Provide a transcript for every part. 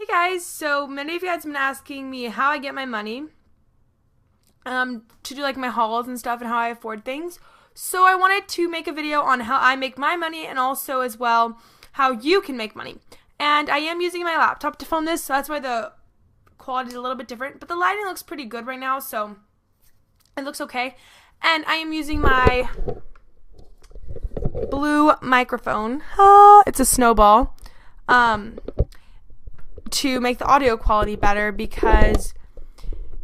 Hey guys, so many of you guys have been asking me how I get my money to do like my hauls and stuff and how I afford things. So I wanted to make a video on how I make my money and also as well how you can make money. And I am using my laptop to film this, so that's why the quality is a little bit different. But the lighting looks pretty good right now, so it looks okay. And I am using my blue microphone. It's a snowball. To make the audio quality better, because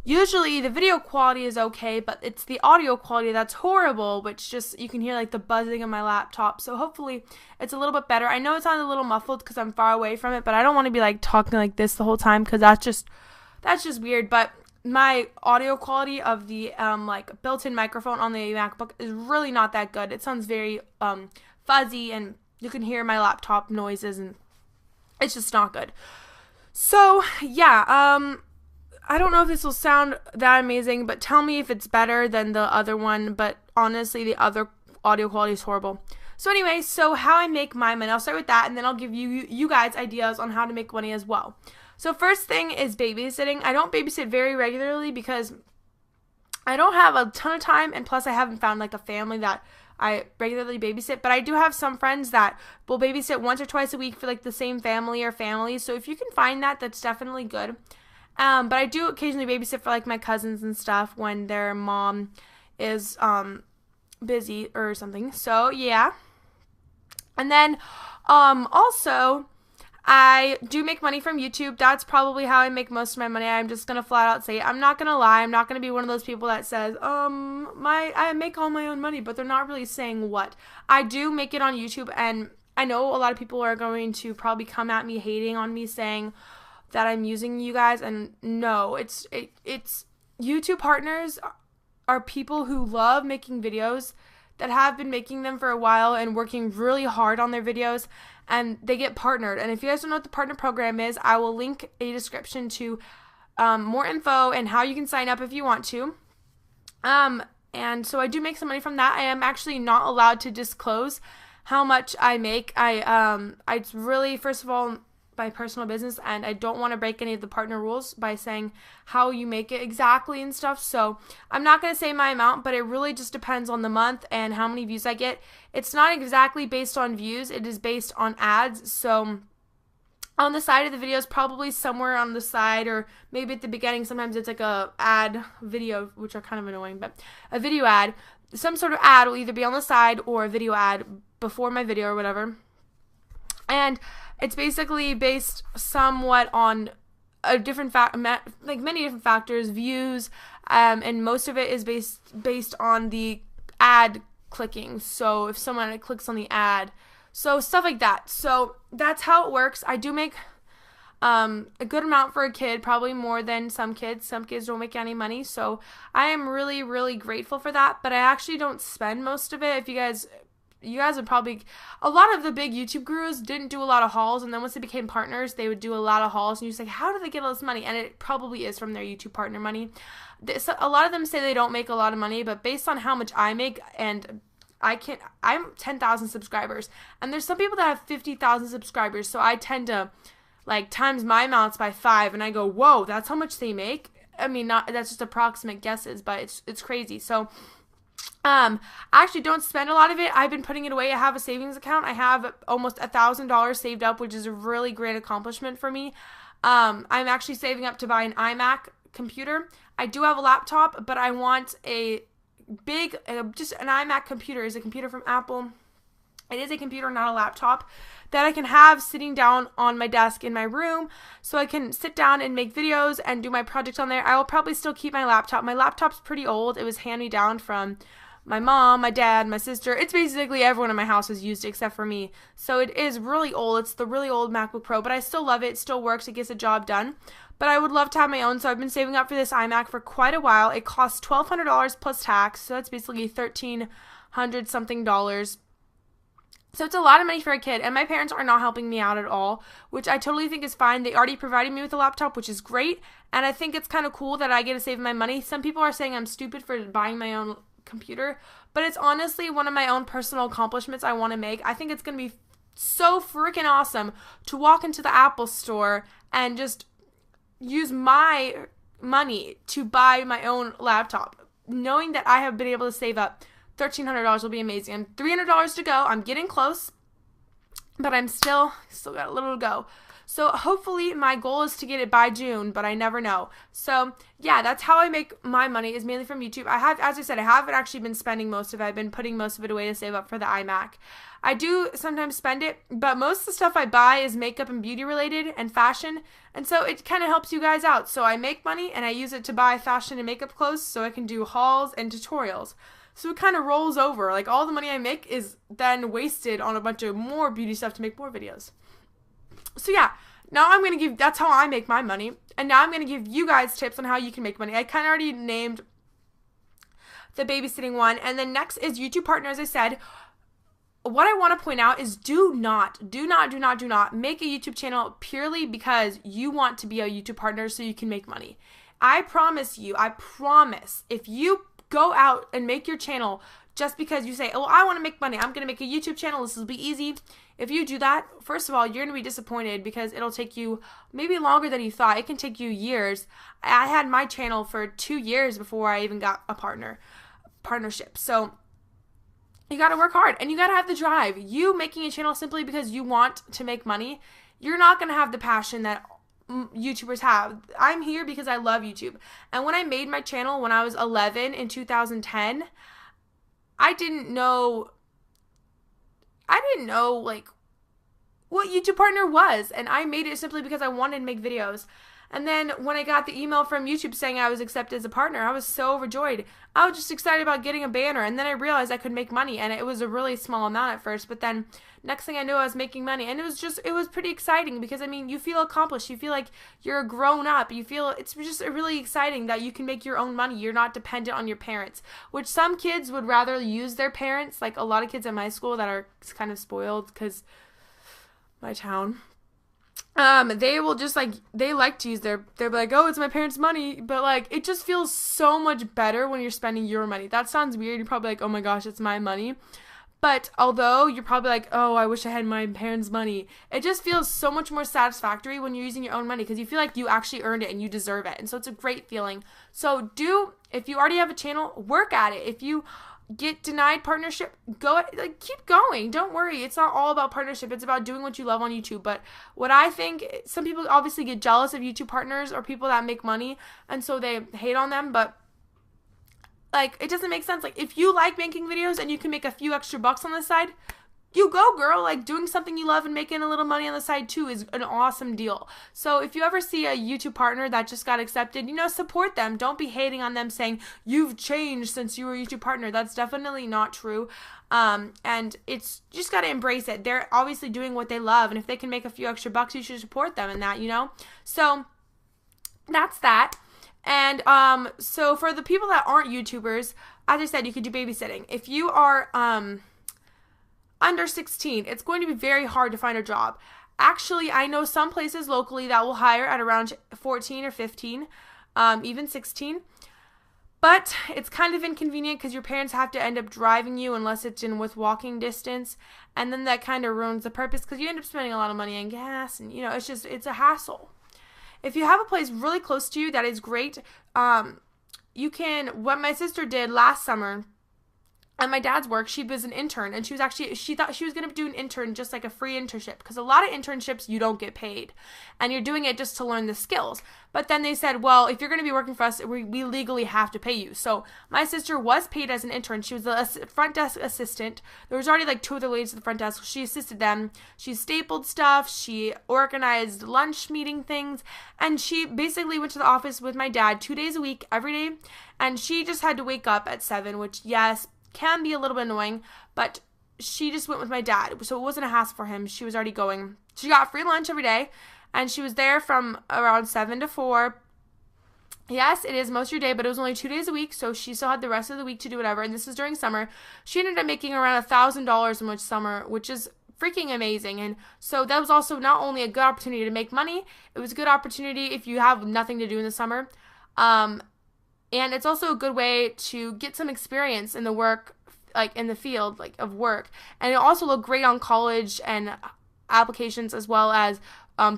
usually the video quality is okay, but it's the audio quality that's horrible, which just you can hear like the buzzing of my laptop. So hopefully it's a little bit better. I know it sounds a little muffled because I'm far away from it, but I don't want to be like talking like this the whole time because that's just weird. But my audio quality of the like built-in microphone on the MacBook is really not that good. It sounds very fuzzy, and you can hear my laptop noises, and it's just not good. So, yeah, I don't know if this will sound that amazing, but tell me if it's better than the other one, but honestly, the other audio quality is horrible. So anyway, so how I make my money, I'll start with that, and then I'll give you guys ideas on how to make money as well. So first thing is babysitting. I don't babysit very regularly because I don't have a ton of time, and plus I haven't found like a family that I regularly babysit, but I do have some friends that will babysit once or twice a week for like the same family or families. So if you can find that, that's definitely good. But I do occasionally babysit for like my cousins and stuff when their mom is busy or something. So yeah. And then also I do make money from YouTube. That's probably how I make most of my money. I'm just gonna flat out say it. I'm not gonna lie. I'm not gonna be one of those people that says, I make all my own money, but they're not really saying what. I do make it on YouTube, and I know a lot of people are going to probably come at me hating on me saying that I'm using you guys, and no, it's YouTube partners are people who love making videos, that have been making them for a while and working really hard on their videos, and they get partnered. And if you guys don't know what the partner program is, I will link a description to more info and how you can sign up if you want to. And so I do make some money from that. I am actually not allowed to disclose how much I make. It's really, first of all, my personal business, and I don't want to break any of the partner rules by saying how you make it exactly and stuff. So I'm not going to say my amount, but it really just depends on the month and how many views I get. It's not exactly based on views. It is based on ads. So on the side of the videos, probably somewhere on the side, or maybe at the beginning, sometimes it's like a ad video, which are kind of annoying, but a video ad, some sort of ad will either be on the side or a video ad before my video or whatever. And it's basically based somewhat on a different like many different factors, views, and most of it is based on the ad clicking. So if someone clicks on the ad, so stuff like that. So that's how it works. I do make a good amount for a kid, probably more than some kids. Some kids don't make any money, so I am really, really grateful for that. But I actually don't spend most of it. If you guys would probably, a lot of the big YouTube gurus didn't do a lot of hauls, and then once they became partners, they would do a lot of hauls, and you're just like, how do they get all this money? And it probably is from their YouTube partner money. A lot of them say they don't make a lot of money, but based on how much I make, and I'm 10,000 subscribers, and there's some people that have 50,000 subscribers, so I tend to like times my amounts by 5, and I go, whoa, that's how much they make? I mean, that's just approximate guesses, but it's crazy. So I actually don't spend a lot of it. I've been putting it away. I have a savings account. I have almost $1,000 saved up, which is a really great accomplishment for me. I'm actually saving up to buy an iMac computer. I do have a laptop, but I want a big, just an iMac computer. Is a computer from Apple. It is a computer, not a laptop, that I can have sitting down on my desk in my room, so I can sit down and make videos and do my projects on there. I will probably still keep my laptop. My laptop's pretty old. It was hand-me-down from my mom, my dad, my sister. It's basically everyone in my house has used it except for me. So it is really old. It's the really old MacBook Pro, but I still love it. It still works. It gets the job done. But I would love to have my own, so I've been saving up for this iMac for quite a while. It costs $1,200 plus tax, so that's basically $1,300 something dollars. So it's a lot of money for a kid, and my parents are not helping me out at all, which I totally think is fine. They already provided me with a laptop, which is great, and I think it's kind of cool that I get to save my money. Some people are saying I'm stupid for buying my own computer, but it's honestly one of my own personal accomplishments I want to make. I think it's going to be so freaking awesome to walk into the Apple store and just use my money to buy my own laptop. Knowing that I have been able to save up $1,300 will be amazing. And $300 to go. I'm getting close, but I'm still got a little to go. So hopefully my goal is to get it by June, but I never know. So yeah, that's how I make my money, is mainly from YouTube. I have, as I said, I haven't actually been spending most of it. I've been putting most of it away to save up for the iMac. I do sometimes spend it, but most of the stuff I buy is makeup and beauty related and fashion. And so it kind of helps you guys out. So I make money and I use it to buy fashion and makeup clothes so I can do hauls and tutorials. So it kind of rolls over. Like all the money I make is then wasted on a bunch of more beauty stuff to make more videos. So yeah, now I'm going to give, that's how I make my money. And now I'm going to give you guys tips on how you can make money. I kind of already named the babysitting one. And then next is YouTube partner, as I said. What I want to point out is do not make a YouTube channel purely because you want to be a YouTube partner so you can make money. I promise, if you go out and make your channel just because you say, oh, I want to make money, I'm going to make a YouTube channel, this will be easy. If you do that, first of all, you're going to be disappointed because it'll take you maybe longer than you thought. It can take you years. I had my channel for 2 years before I even got a partnership. So you got to work hard and you got to have the drive. You making a channel simply because you want to make money, you're not going to have the passion that YouTubers have. I'm here because I love YouTube. And when I made my channel when I was 11 in 2010, I didn't know like what YouTube partner was, and I made it simply because I wanted to make videos. And then when I got the email from YouTube saying I was accepted as a partner, I was so overjoyed. I was just excited about getting a banner, and then I realized I could make money, and it was a really small amount at first, but then next thing I knew I was making money, and it was pretty exciting because, I mean, you feel accomplished, you feel like you're grown up, you feel, it's just really exciting that you can make your own money, you're not dependent on your parents, which some kids would rather use their parents, like a lot of kids at my school that are kind of spoiled because my town, they will just like, they like to use they're like, oh, it's my parents' money, but like, it just feels so much better when you're spending your money. That sounds weird, you're probably like, oh my gosh, it's my money. But although you're probably like, oh, I wish I had my parents' money, it just feels so much more satisfactory when you're using your own money because you feel like you actually earned it and you deserve it. And so it's a great feeling. So if you already have a channel, work at it. If you get denied partnership, keep going. Don't worry. It's not all about partnership. It's about doing what you love on YouTube. But what I think, some people obviously get jealous of YouTube partners or people that make money, and so they hate on them, but like, it doesn't make sense. Like, if you like making videos and you can make a few extra bucks on the side, you go, girl. Like, doing something you love and making a little money on the side too is an awesome deal. So if you ever see a YouTube partner that just got accepted, support them. Don't be hating on them saying, you've changed since you were a YouTube partner. That's definitely not true. And it's, you just got to embrace it. They're obviously doing what they love. And if they can make a few extra bucks, you should support them in that, So that's that. And so for the people that aren't YouTubers, as I said, you could do babysitting. If you are under 16, it's going to be very hard to find a job. Actually, I know some places locally that will hire at around 14 or 15, even 16. But it's kind of inconvenient because your parents have to end up driving you unless it's with walking distance. And then that kind of ruins the purpose because you end up spending a lot of money on gas. And, it's a hassle. If you have a place really close to you, that is great. You can, what my sister did last summer at my dad's work, she was an intern, and she thought she was going to do an intern, just like a free internship, because a lot of internships you don't get paid, and you're doing it just to learn the skills. But then they said, well, if you're going to be working for us, we legally have to pay you. So my sister was paid as an intern. She was a front desk assistant. There was already like 2 other ladies at the front desk. She assisted them. She stapled stuff. She organized lunch meeting things, and she basically went to the office with my dad 2 days a week, every day, and she just had to wake up at 7, which, yes, can be a little bit annoying, but she just went with my dad, so it wasn't a hassle for him. She was already going. She got free lunch every day, and she was there from around 7 to 4. Yes, it is most of your day, but it was only 2 days a week, so she still had the rest of the week to do whatever, and this was during summer. She ended up making around $1,000 in much summer, which is freaking amazing. And so that was also not only a good opportunity to make money, it was a good opportunity if you have nothing to do in the summer. And it's also a good way to get some experience in the work like in the field like of work, and it'll also look great on college and applications, as well as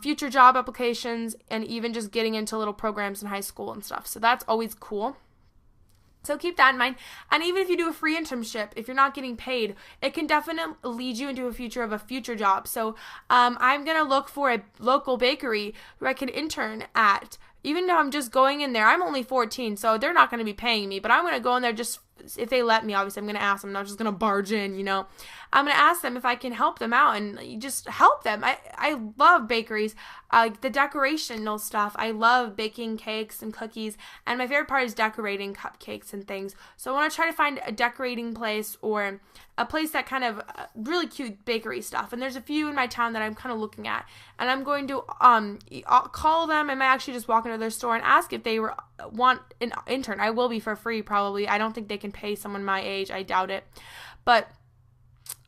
future job applications, and even just getting into little programs in high school and stuff. So that's always cool. So keep that in mind. And even if you do a free internship, if you're not getting paid, it can definitely lead you into a future of a future job. So I'm going to look for a local bakery where I can intern at. Even though I'm just going in there, I'm only 14, so they're not going to be paying me, but I'm going to go in there just, if they let me, obviously I'm going to ask them. I'm not just going to barge in, you know. I'm going to ask them if I can help them out and just help them. I love bakeries, like the decorational stuff. I love baking cakes and cookies, and my favorite part is decorating cupcakes and things. So I want to try to find a decorating place or a place that kind of really cute bakery stuff. And there's a few in my town that I'm kind of looking at, and I'm going to call them. I might actually just walk into their store and ask if they want an intern. I will be for free probably. I don't think they can pay someone my age. I doubt it. But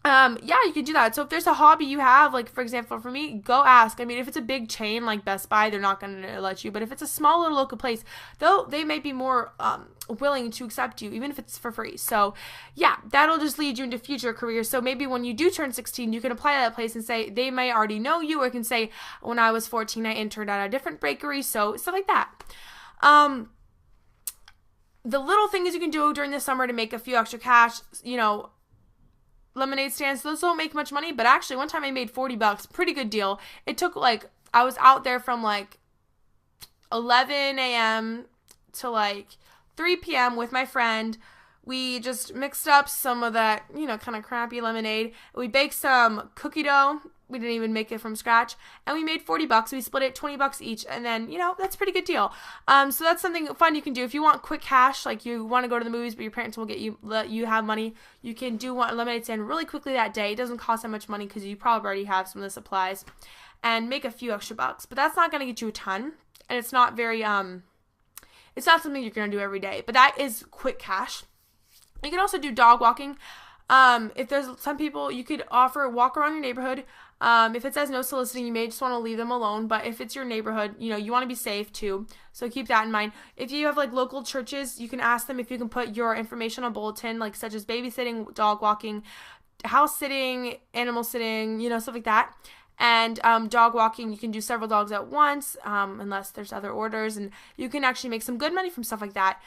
yeah, you can do that. So if there's a hobby you have, like for example, for me, go ask. I mean, if it's a big chain like Best Buy, they're not going to let you. But if it's a small little local place, though, they may be more willing to accept you, even if it's for free. So yeah, that'll just lead you into future careers. So maybe when you do turn 16, you can apply to that place and say, they may already know you, or can say, when I was 14, I interned at a different bakery. So stuff like that. The little things you can do during the summer to make a few extra cash, you know, lemonade stands. Those don't make much money, but actually one time I made $40, pretty good deal. It took like, I was out there from like 11 a.m. to like 3 p.m. with my friend. We just mixed up some of that, you know, kind of crappy lemonade. We baked some cookie dough. We didn't even make it from scratch. And we made $40. We split it $20 each. And then, you know, that's a pretty good deal. So that's something fun you can do. If you want quick cash, like you want to go to the movies, but your parents will let you have money, you can do one lemonade stand really quickly that day. It doesn't cost that much money because you probably already have some of the supplies, and make a few extra bucks. But that's not going to get you a ton. And it's not very, it's not something you're going to do every day. But that is quick cash. You can also do dog walking. If there's some people, you could walk around your neighborhood. If it says no soliciting, you may just want to leave them alone. But if it's your neighborhood, you know, you want to be safe too. So keep that in mind. If you have like local churches, you can ask them if you can put your information on bulletin, like such as babysitting, dog walking, house sitting, animal sitting, you know, stuff like that. And dog walking, you can do several dogs at once, unless there's other orders, and you can actually make some good money from stuff like that.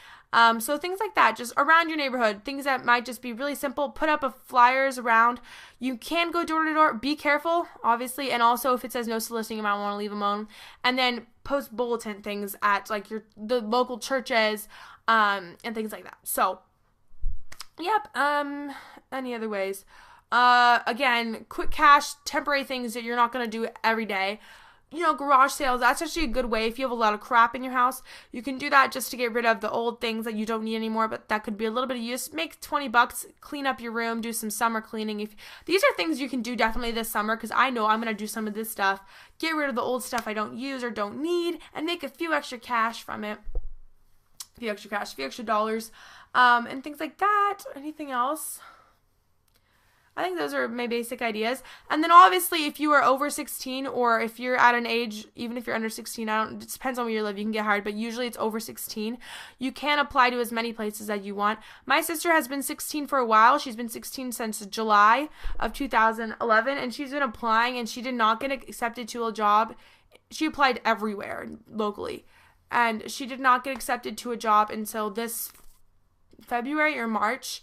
So things like that, just around your neighborhood, things that might just be really simple. Put up flyers around. You can go door to door. Be careful, obviously, and also if it says no soliciting, you might want to leave them alone. And then post bulletin things at like the local churches, and things like that. So, yep. Any other ways? Again, quick cash, temporary things that you're not going to do every day. You know, garage sales, that's actually a good way. If you have a lot of crap in your house, you can do that just to get rid of the old things that you don't need anymore, but that could be a little bit of use. Make $20, clean up your room, do some summer cleaning. These are things you can do definitely this summer, because I know I'm going to do some of this stuff. Get rid of the old stuff I don't use or don't need, and make a few extra cash from it. A few extra dollars, and things like that. Anything else? I think those are my basic ideas. And then obviously if you are over 16, or if you're at an age, even if you're under 16, it depends on where you live, you can get hired, but usually it's over 16. You can apply to as many places as you want. My sister has been 16 for a while. She's been 16 since July of 2011, and she's been applying, and she did not get accepted to a job. She applied everywhere locally, and she did not get accepted to a job until this February or March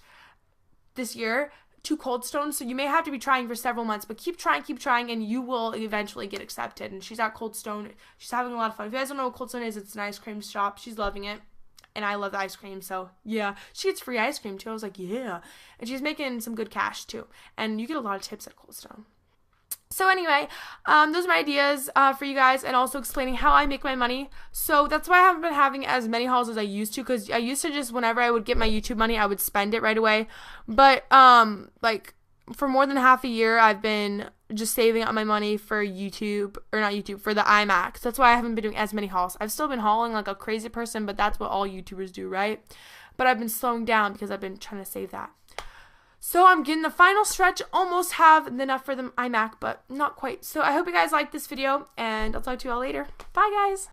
this year, to Cold Stone. So you may have to be trying for several months, but keep trying, and you will eventually get accepted. And she's at Cold Stone. She's having a lot of fun. If you guys don't know what Cold Stone is, it's an ice cream shop. She's loving it, and I love the ice cream. So yeah, she gets free ice cream too. I was like, yeah. And she's making some good cash too, and you get a lot of tips at Cold Stone. So anyway, those are my ideas for you guys, and also explaining how I make my money. So that's why I haven't been having as many hauls as I used to, because I used to just, whenever I would get my YouTube money, I would spend it right away. But like for more than half a year, I've been just saving up my money for YouTube, or not YouTube, for the iMac. So that's why I haven't been doing as many hauls. I've still been hauling like a crazy person, but that's what all YouTubers do, right? But I've been slowing down because I've been trying to save that. So I'm getting the final stretch, almost have enough for the iMac, but not quite. So I hope you guys liked this video, and I'll talk to you all later. Bye, guys.